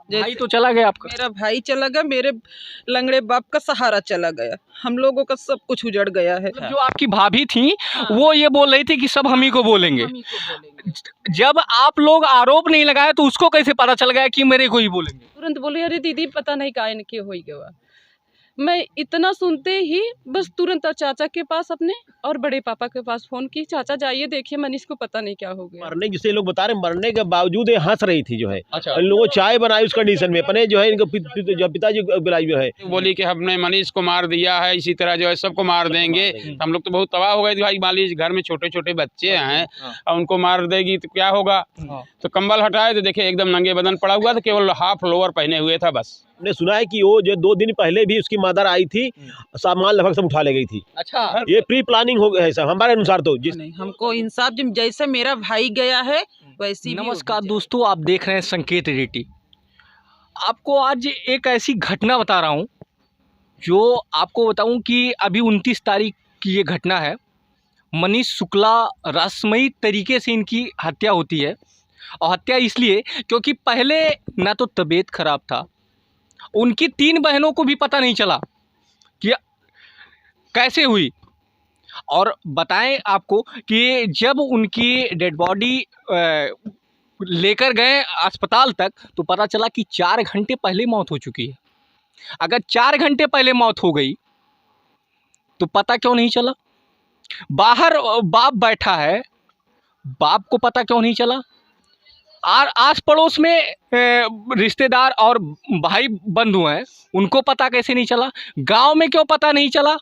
भाई तो चला गया आपका? मेरा भाई चला गया, मेरे लंगड़े बाप का सहारा चला गया, हम लोगों का सब कुछ उजड़ गया है। मतलब जो आपकी भाभी थी वो ये बोल रही थी कि सब हम ही को बोलेंगे। हम ही को बोलेंगे। जब आप लोग आरोप नहीं लगाए तो उसको कैसे पता चल गया कि मेरे को ही बोलेंगे? तुरंत बोले अरे दीदी पता नहीं का इनके हो गया। मैं इतना सुनते ही बस तुरंत चाचा के पास अपने और बड़े पापा के पास फोन की, चाचा जाइए देखिए मनीष को पता नहीं क्या हो गया। मरने जिसे लोग बता रहे मरने के बावजूद ये हंस रही थी जो है। अच्छा। इन लोगों चाय बनाई उस कंडीशन में अपने जो है इनको पिताजी गिलाई जो है बोली कि हमने मनीष को मार दिया है, इसी तरह जो है सबको मार देंगे। हम लोग तो बहुत तबाह हो गए थे भाई, मान लीजिए घर में छोटे छोटे बच्चे हैं और उनको मार देगी तो क्या होगा। तो कंबल हटाए तो देखे एकदम नंगे बदन पड़ा हुआ था, केवल हाफ लोअर पहने हुए था बस। हमने सुना है कि वो जो 2 दिन पहले भी उसकी मदर आई थी, सामान लगभग सब उठा ले गई थी। अच्छा, ये प्री प्लानिंग हो गया है सब हमारे अनुसार तो नहीं हमको इंसाफ जैसे मेरा भाई गया है वैसी। नमस्कार दोस्तों, आप देख रहे हैं संकेत रियलिटी। आपको आज एक ऐसी घटना बता रहा हूँ जो आपको बताऊँ कि अभी 29 तारीख की ये घटना है। मनीष शुक्ला रहस्यमयी तरीके से इनकी हत्या होती है, और हत्या इसलिए क्योंकि पहले ना तो तबीयत खराब था, उनकी 3 बहनों को भी पता नहीं चला कि कैसे हुई। और बताएं आपको कि जब उनकी डेड बॉडी लेकर गए अस्पताल तक तो पता चला कि 4 घंटे पहले मौत हो चुकी है। अगर 4 घंटे पहले मौत हो गई तो पता क्यों नहीं चला? बाहर बाप बैठा है, बाप को पता क्यों नहीं चला? और आस पड़ोस में रिश्तेदार और भाई बंधु हैं, उनको पता कैसे नहीं चला? गांव में क्यों पता नहीं चला?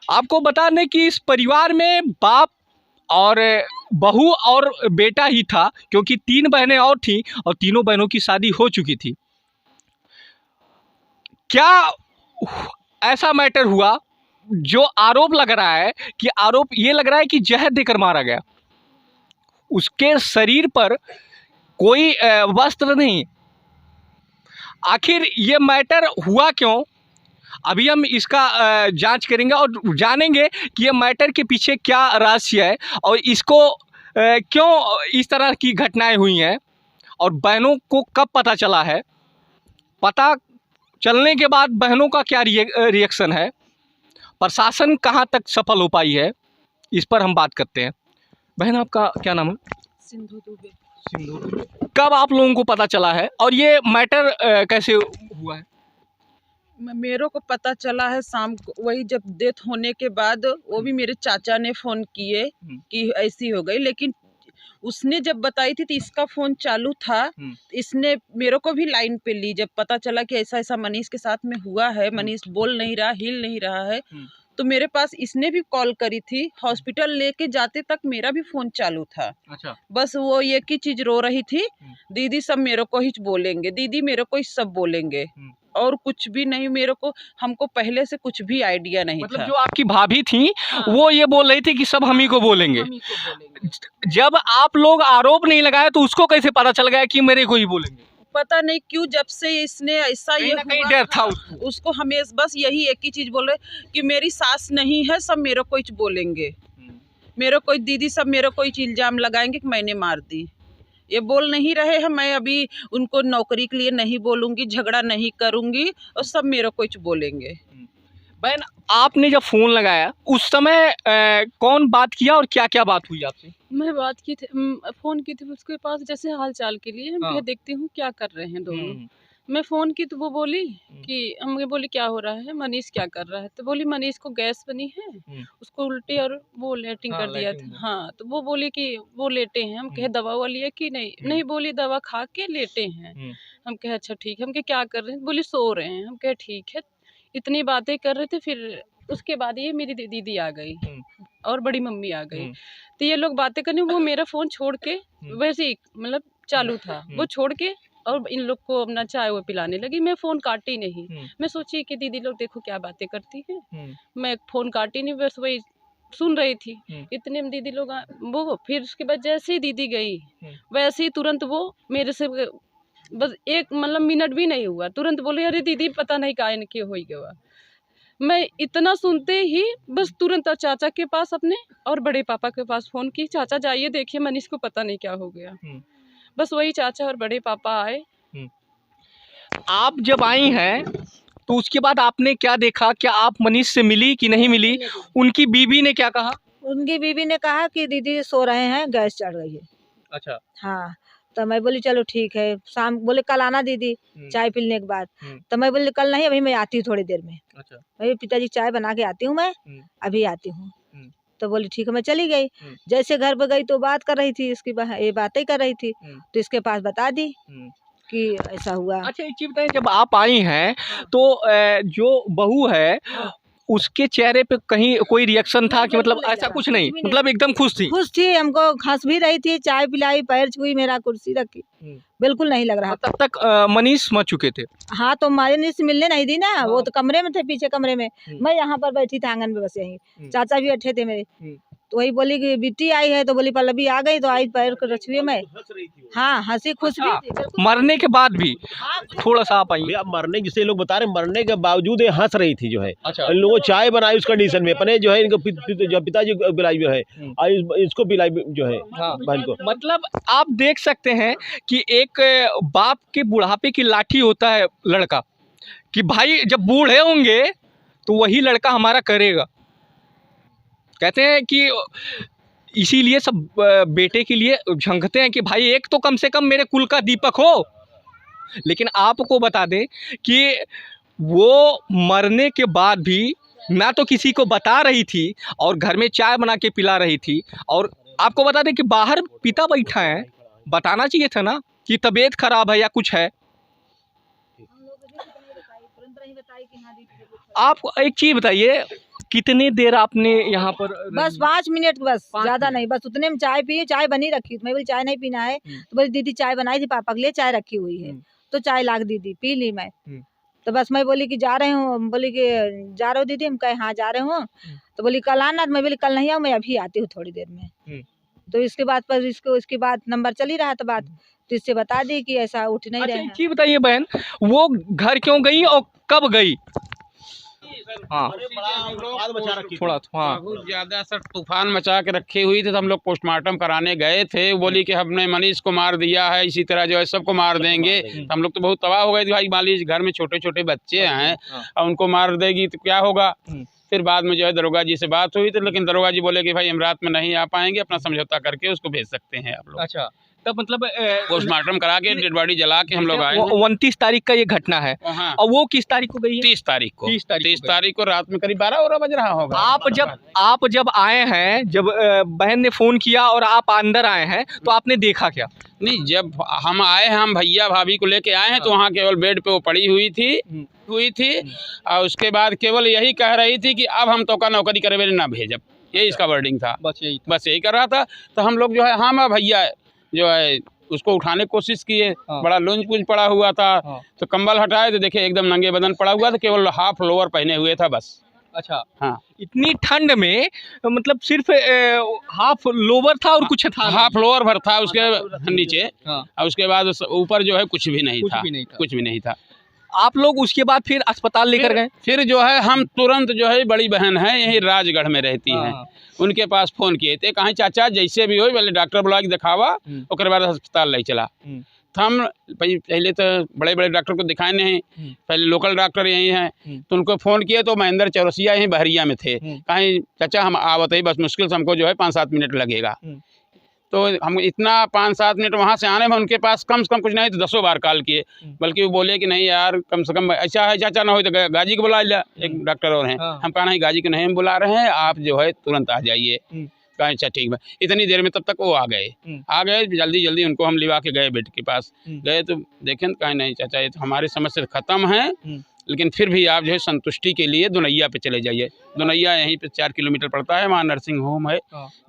आपको बता दें कि इस परिवार में बाप और बहू और बेटा ही था, क्योंकि 3 बहनें और थीं और तीनों बहनों की शादी हो चुकी थी। क्या ऐसा मैटर हुआ जो आरोप लग रहा है कि आरोप ये लग रहा है कि जहर देकर मारा गया? उसके शरीर पर कोई वस्त्र नहीं। आखिर ये मैटर हुआ क्यों? अभी हम इसका जांच करेंगे और जानेंगे कि ये मैटर के पीछे क्या रहस्य है और इसको क्यों इस तरह की घटनाएं हुई हैं, और बहनों को कब पता चला है, पता चलने के बाद बहनों का क्या रिएक्शन है, प्रशासन कहां तक सफल हो पाई है, इस पर हम बात करते हैं। बहन आपका क्या नाम है? सिंधु दुबे। सिंधु दुबे। कब आप लोगों को पता चला है और ये मैटर कैसे हुआ है? मेरे को पता चला है शाम को, वही जब डेथ होने के बाद वो भी मेरे चाचा ने फ़ोन किए कि ऐसी हो गई, लेकिन उसने जब बताई थी तो इसका फ़ोन चालू था। इसने मेरे को भी लाइन पे ली, जब पता चला कि ऐसा ऐसा मनीष के साथ में हुआ है, मनीष बोल नहीं रहा, हिल नहीं रहा है, तो मेरे पास इसने भी कॉल करी थी। हॉस्पिटल लेके जाते तक मेरा भी फ़ोन चालू था। अच्छा। बस वो एक ही चीज़ रो रही थी, दीदी सब मेरे को ही बोलेंगे, दीदी मेरे को ही सब बोलेंगे, और कुछ भी नहीं। मेरे को हमको पहले से कुछ भी आइडिया नहीं मतलब था। जो आपकी भाभी थी वो ये बोल रही थी कि सब हम ही को बोलेंगे। हम ही को बोलेंगे। जब आप लोग आरोप नहीं लगाए तो उसको कैसे पता चल गया कि मेरे को ही बोलेंगे? पता नहीं क्यों जब से इसने ऐसा ये कहीं हुआ डर था उसको हमेशा बस यही एक ही चीज़ बोल रहे कि मेरी सास नहीं है, सब मेरे को ही बोलेंगे, मेरे को दीदी सब मेरे को ही इल्ज़ाम लगाएंगे कि मैंने मार दी। ये बोल नहीं रहे हैं, मैं अभी उनको नौकरी के लिए नहीं बोलूँगी, झगड़ा नहीं करूँगी, और सब मेरे को ही बोलेंगे। बहन आपने जब फ़ोन लगाया उस समय कौन बात किया और क्या क्या बात हुई आपसे? मैं बात की थी, फ़ोन की थी उसके पास जैसे हाल चाल के लिए। हम देखती हूँ क्या कर रहे हैं दोनों। मैं फ़ोन की तो वो बोली कि हमें बोली क्या हो रहा है, मनीष क्या कर रहा है? तो बोली मनीष को गैस बनी है, उसको उल्टी और वो लेटरिन कर दिया था। हाँ, तो वो बोली कि वो लेटे हैं। हम कहे दवा हुआ लिया कि नहीं? नहीं बोली दवा खा के लेटे हैं। हम कहे अच्छा ठीक है। हम कहे क्या कर रहे हैं? बोली सो रहे हैं। हम कहे ठीक है। इतनी बातें कर रहे थे, फिर उसके बाद ये मेरी दीदी आ गई और बड़ी मम्मी आ गई। तो ये लोग बातें करने, वो मेरा फ़ोन छोड़ के वैसे ही मतलब चालू था, वो छोड़ के और इन लोग को अपना चाय वो पिलाने लगी। मैं फ़ोन काटी नहीं। मैं सोची कि दीदी लोग देखो क्या बातें करती हैं। मैं फ़ोन काटी नहीं, बस वही सुन रही थी। इतने में दीदी लोग वो फिर उसके बाद जैसे ही दीदी गई वैसे ही तुरंत वो मेरे से बस एक मतलब मिनट भी नहीं हुआ, तुरंत बोले अरे दीदी पता नहीं का इनके हो गया। मैं इतना सुनते ही बस तुरंत चाचा के पास अपने और बड़े पापा के पास फ़ोन की, चाचा जाइए देखिए मनीष को पता नहीं क्या हो गया। बस वही चाचा और बड़े पापा आए आप जब आई हैं तो उसके बाद आपने क्या देखा? क्या आप मनीष से मिली कि नहीं मिली? उनकी बीवी ने क्या कहा? उनकी बीवी ने कहा कि दीदी सो रहे हैं, गैस चढ़ गई है। अच्छा। हाँ, तो मैं बोली चलो ठीक है। शाम बोले कल आना दीदी चाय पीने के बाद। तो मैं बोली कल नहीं, अभी मैं आती हूँ थोड़ी देर में। अच्छा। मेरे पिताजी चाय बना के आती हूँ मैं, अभी आती हूँ। तो बोली ठीक है, मैं चली गई। जैसे घर पर गई तो बात कर रही थी, इसकी ये बातें कर रही थी, तो इसके पास बता दी कि ऐसा हुआ। अच्छा, एक चीज बताइए, जब आप आई हैं तो जो बहू है उसके चेहरे पे कहीं कोई रिएक्शन था कि मतलब ऐसा कुछ नहीं, मतलब एकदम खुश थी? खुश थी, हमको हंस भी रही थी, चाय पिलाई, पैर छुई, मेरा कुर्सी रखी, बिल्कुल नहीं लग रहा। तब तक मनीष मर चुके थे? हाँ, तो मनीष से मिलने नहीं दी ना, वो तो कमरे में थे, पीछे कमरे में। मैं यहाँ पर बैठी थी आंगन में बस यहीं। चाचा भी बैठे थे मेरे। तो वही बोली कि बिट्टी आई है, तो बोली पल्लवी आ गई, तो आई पैर को रछुए में। हाँ, हंसी खुश भी थी, बिल्कुल। मरने के बाद भी थोड़ा सा आप आई? भैया मरने, जिसे लोग बता रहे हैं, मरने के बावजूद ये हंस रही थी जो है। अच्छा। इन लोगों चाय बनाई उस कंडीशन में, अपने जो है इनको पिताजी को पिलाई जो है, और इसको पिलाई जो है बहन को। मतलब आप देख सकते हैं कि एक बाप के बुढ़ापे की लाठी होता है लड़का, कि भाई जब बूढ़े होंगे तो वही लड़का हमारा करेगा। कहते हैं कि इसीलिए सब बेटे के लिए झंकते हैं कि भाई एक तो कम से कम मेरे कुल का दीपक हो। लेकिन आपको बता दें कि वो मरने के बाद भी ना तो किसी को बता रही थी और घर में चाय बना के पिला रही थी। और आपको बता दें कि बाहर पिता बैठा है, बताना चाहिए था ना कि तबीयत खराब है या कुछ है। आप एक चीज़ बताइए, कितनी देर आपने यहाँ पर? बस 5 मिनट, बस ज्यादा नहीं, बस उतने में चाय पिए। चाय बनी रखी, मैं बोली चाय नहीं पीना है, तो बोली दीदी चाय बनाई थी पापा के लिए, चाय रखी हुई है, तो चाय ला दीदी पी ली मैं। तो बस मैं बोली कि जा रहे हूँ, बोली कि जा रहे हो दीदी? हम कहे हाँ जा रहे हूँ। तो बोली कल आना, मैं बोली कल नहीं आऊँ, मैं अभी आती हूँ थोड़ी देर में। तो इसके बाद पर इसके बाद नंबर चल ही रहा था बात, तो इससे बता दी कि ऐसा उठ नहीं रहे हैं। चीज बताइए बहन, वो घर क्यों गई और कब गई? हाँ, थोड़ा हाँ। बहुत ज्यादा सर तूफान मचा के रखी हुई थी, तो हम लोग पोस्टमार्टम कराने गए थे। वो बोली कि हमने मनीष को मार दिया है, इसी तरह जो है सबको मार देंगे। तो हम लोग तो बहुत तबाह हो गए थे, भाई मान लीजिए घर में छोटे छोटे बच्चे हैं और उनको मार देगी तो क्या होगा। फिर बाद में जो है दरोगा जी से बात हुई, तो लेकिन दरोगा जी बोले कि भाई हम रात में नहीं आ पाएंगे, अपना समझौता करके उसको भेज सकते हैं आप लोग। अच्छा, तब मतलब पोस्टमार्टम करा के डेड बॉडी जला के हम लोग आए। 29 तारीख का ये घटना है। हाँ। और वो किस तारीख को गई है? 30 तारीख को। 30 तारीख को रात में करीब 12 बज रहा होगा। आप जब आए हैं, जब बहन ने फोन किया और आप अंदर आए हैं, तो आपने देखा क्या? नहीं, जब हम आए हैं, हम भैया भाभी को लेके आए हैं, तो वहाँ केवल बेड पे वो पड़ी हुई थी और उसके बाद केवल यही कह रही थी कि अब हम तो का नौकरी करे मेरे ना भेजब, यही इसका वर्डिंग था। बस यही कर रहा था। तो हम लोग जो है हाँ भैया जो है उसको उठाने की कोशिश किए। बड़ा लूंज पूंज पड़ा हुआ था। तो कंबल हटाए तो देखे एकदम नंगे बदन पड़ा हुआ था, केवल हाफ लोअर पहने हुए था बस। अच्छा। हाँ, इतनी ठंड में मतलब सिर्फ हाफ लोअर था और कुछ था? हाफ लोअर भर था उसके नीचे। और उसके बाद ऊपर जो है कुछ भी नहीं था। आप लोग उसके बाद फिर अस्पताल लेकर गए? फिर जो है हम तुरंत जो है, बड़ी बहन है यही राजगढ़ में रहती हैं, उनके पास फोन किए थे, कहीं चाचा जैसे भी हो पहले डॉक्टर बुला के दिखावा, उसके बाद अस्पताल ले चला। हम पहले तो बड़े बड़े डॉक्टर को दिखाए नहीं, पहले लोकल डॉक्टर यही हैं, तो उनको फ़ोन किए तो महेंद्र चौरसिया यहीं बहरिया में थे। कहीं चाचा हम आवत ही, बस मुश्किल से हमको जो है 5-7 मिनट लगेगा। तो हम इतना 5-7 मिनट वहाँ से आने में उनके पास कम से कम कुछ नहीं तो 10 बार कॉल किए, बल्कि वो बोले कि नहीं यार कम से कम ऐसा है चाचा ना हो तो गाजी को बुला लिया, एक डॉक्टर और हैं। हम कहा नहीं गाजी को नहीं हम बुला रहे हैं, आप जो है तुरंत आ जाइए। कहा अच्छा ठीक है। इतनी देर में तब तक वो आ गए जल्दी उनको हम लिवा के गए बेड के पास गए, तो देखें कहीं नहीं चाचा ये तो हमारी समस्या खत्म है, लेकिन फिर भी आप जो है संतुष्टि के लिए दुनैया पे चले जाइए। दुनैया यहीं पे 4 किलोमीटर पड़ता है, वहाँ नर्सिंग होम है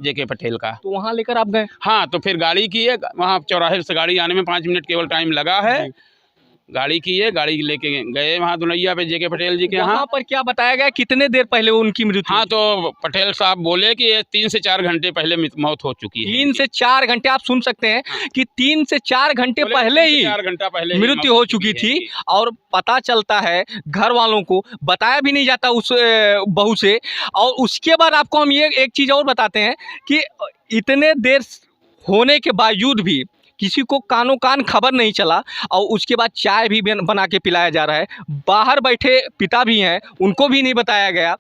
जेके पटेल का। तो वहाँ लेकर आप गए? हाँ, तो फिर गाड़ी की है, वहाँ चौराहे से गाड़ी आने में 5 मिनट केवल टाइम लगा है। गाड़ी की है, गाड़ी लेके गए वहाँ दुनैया पे जेके पटेल जी के यहाँ। पर क्या बताया गया कितने देर पहले उनकी मृत्यु? हाँ, तो पटेल साहब बोले कि ये 3 से 4 घंटे पहले मौत हो चुकी है। 3 से 4 घंटे, आप सुन सकते हैं कि 3 से 4 घंटे पहले ही 4 घंटा पहले मृत्यु हो चुकी थी। और पता चलता है घर वालों को बताया भी नहीं जाता उस बहू से। और उसके बाद आपको हम ये एक चीज़ और बताते हैं कि इतने देर होने के बावजूद भी किसी को कानों कान खबर नहीं चला और उसके बाद चाय भी बना के पिलाया जा रहा है। बाहर बैठे पिता भी हैं, उनको भी नहीं बताया गया।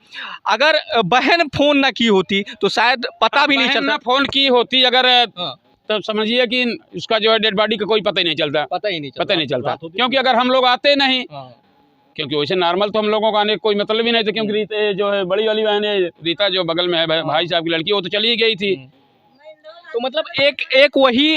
अगर बहन फ़ोन ना की होती तो शायद पता भी नहीं चलता। फ़ोन की होती अगर तो समझिए कि उसका जो है डेड बॉडी का कोई पता ही नहीं चलता, पता ही नहीं चलता क्योंकि अगर हम लोग आते नहीं, क्योंकि वैसे नॉर्मल तो हम लोगों का आने कोई मतलब ही नहीं था, क्योंकि रीता जो है बड़ी वाली बहन है, रीता जो बगल में है भाई साहब की लड़की, वो तो चली गई थी। तो मतलब एक वही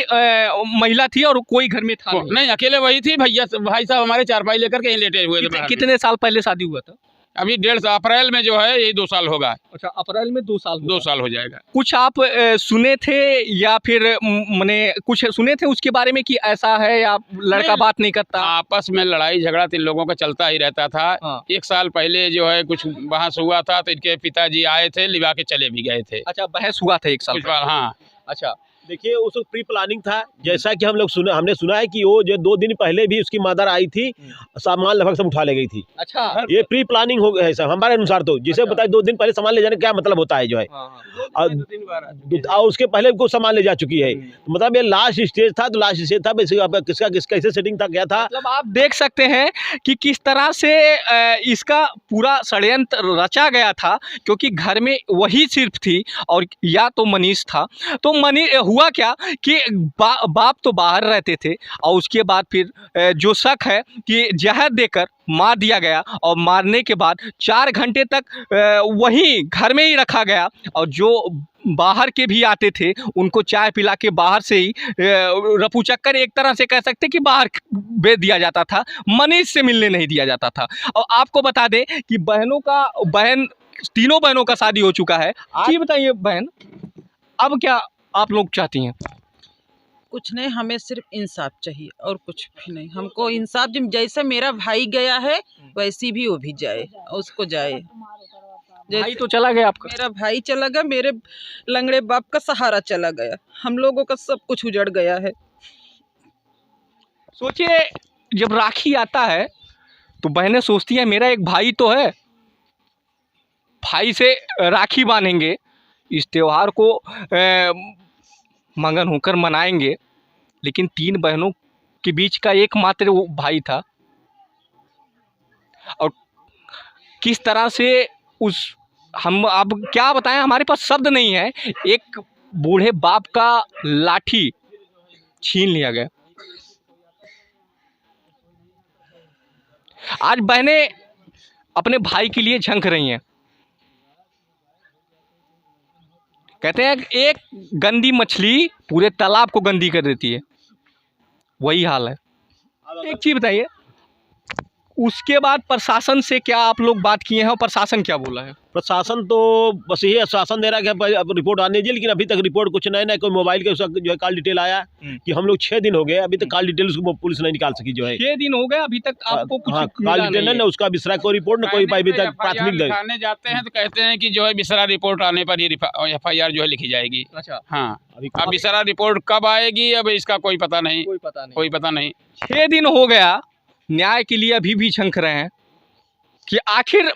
महिला थी और कोई घर में था नहीं, अकेले वही थी। भाई साहब हमारे चारपाई लेकर के यहीं लेटे हुए थे। कितने साल पहले शादी हुआ था? अभी 1.5 साल, अप्रैल में जो है यही 2 साल होगा। अच्छा, अप्रैल में 2 साल 2 साल हो जाएगा। कुछ आप सुने थे या फिर मैंने कुछ सुने थे उसके बारे में कि ऐसा है या लड़का बात नहीं करता? आपस में लड़ाई झगड़ा 3 लोगों का चलता ही रहता था। 1 साल पहले जो है कुछ बहस हुआ था तो इनके पिताजी आए थे, लिवा के चले भी गए थे। अच्छा, बहस हुआ था 1 साल पहले? हाँ। अच्छा, देखिए उस प्री प्लानिंग था, जैसा कि हम लोग हमने सुना है कि वो जो 2 दिन पहले भी उसकी मदर आई थी, सामान लगभग सब उठा ले गई थी। अच्छा, ये प्री प्लानिंग हो गया है सर हमारे अनुसार तो। जिसे बताए 2 दिन पहले सामान ले जाने क्या मतलब होता है जो है, और उसके पहले कुछ सामान ले जा चुकी है। मतलब ये लास्ट स्टेज था, तो लास्ट स्टेज था किसका कैसे सेटिंग था, क्या था। मतलब आप देख सकते हैं कि किस तरह से इसका पूरा षड्यंत्र रचा गया था, क्योंकि घर में वही सिर्फ थी और या तो मनीष था। तो हुआ क्या कि बाप तो बाहर रहते थे और उसके बाद फिर जो शक है कि जहर देकर मार दिया गया और मारने के बाद 4 घंटे तक वहीं घर में ही रखा गया, और जो बाहर के भी आते थे उनको चाय पिला के बाहर से ही रफू चक्कर एक तरह से कह सकते कि बाहर भेज दिया जाता था, मनीष से मिलने नहीं दिया जाता था। और आपको बता दें कि तीनों बहनों का शादी हो चुका है। आप ये बताइए बहन, अब क्या आप लोग चाहती हैं? कुछ नहीं, हमें सिर्फ इंसाफ चाहिए और कुछ भी नहीं। हमको इंसाफ, जैसे मेरा भाई गया है वैसी भी वो भी जाए, उसको जाए। भाई तो चला गया आपका? मेरा भाई चला गया, मेरे लंगड़े बाप का सहारा चला गया, हम लोगों का सब कुछ उजड़ गया है। सोचिए, जब राखी आता है तो बहनें सोचती हैं मेरा एक भाई तो है, भाई से राखी बांधेंगे, इस त्योहार को मगन होकर मनाएंगे। लेकिन 3 बहनों के बीच का एकमात्र वो भाई था, और किस तरह से हम अब क्या बताएं, हमारे पास शब्द नहीं है। एक बूढ़े बाप का लाठी छीन लिया गया। आज बहनें अपने भाई के लिए झंक रही हैं। कहते हैं एक गंदी मछली पूरे तालाब को गंदी कर देती है, वही हाल है। एक चीज़ बताइए, उसके बाद प्रशासन से क्या आप लोग बात किए हैं और प्रशासन क्या बोला है? प्रशासन तो बस यही आश्वासन दे रहा है कि अब रिपोर्ट आने दीजिए, लेकिन अभी तक रिपोर्ट कुछ नहीं। कोई मोबाइल के जो है कॉल डिटेल आया कि हम लोग 6 दिन हो गए, अभी तक कॉल डिटेल उसको पुलिस नहीं निकाल सकी जो है। 6 दिन हो गए, अभी तक आपको कुछ कॉल डिटेल नहीं, उसका बिसरा कोई रिपोर्ट न कोई अभी तक प्राथमिक थाने जाते हैं तो कहते हैं कि जो है बिसरा रिपोर्ट आने पर ही FIR जो है लिखी जाएगी। अच्छा, हाँ, अब बिसरा रिपोर्ट कब आएगी अब इसका कोई पता नहीं। 6 दिन हो गया, न्याय के लिए अभी भी झंक रहे हैं कि आखिर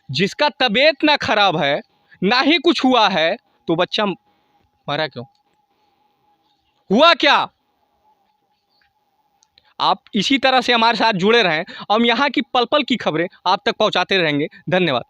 जिसका तबीयत ना खराब है, ना ही कुछ हुआ है, तो बच्चा मरा क्यों? हुआ क्या? आप इसी तरह से हमारे साथ जुड़े रहें, हम यहाँ की पल पल की खबरें आप तक पहुँचाते रहेंगे। धन्यवाद।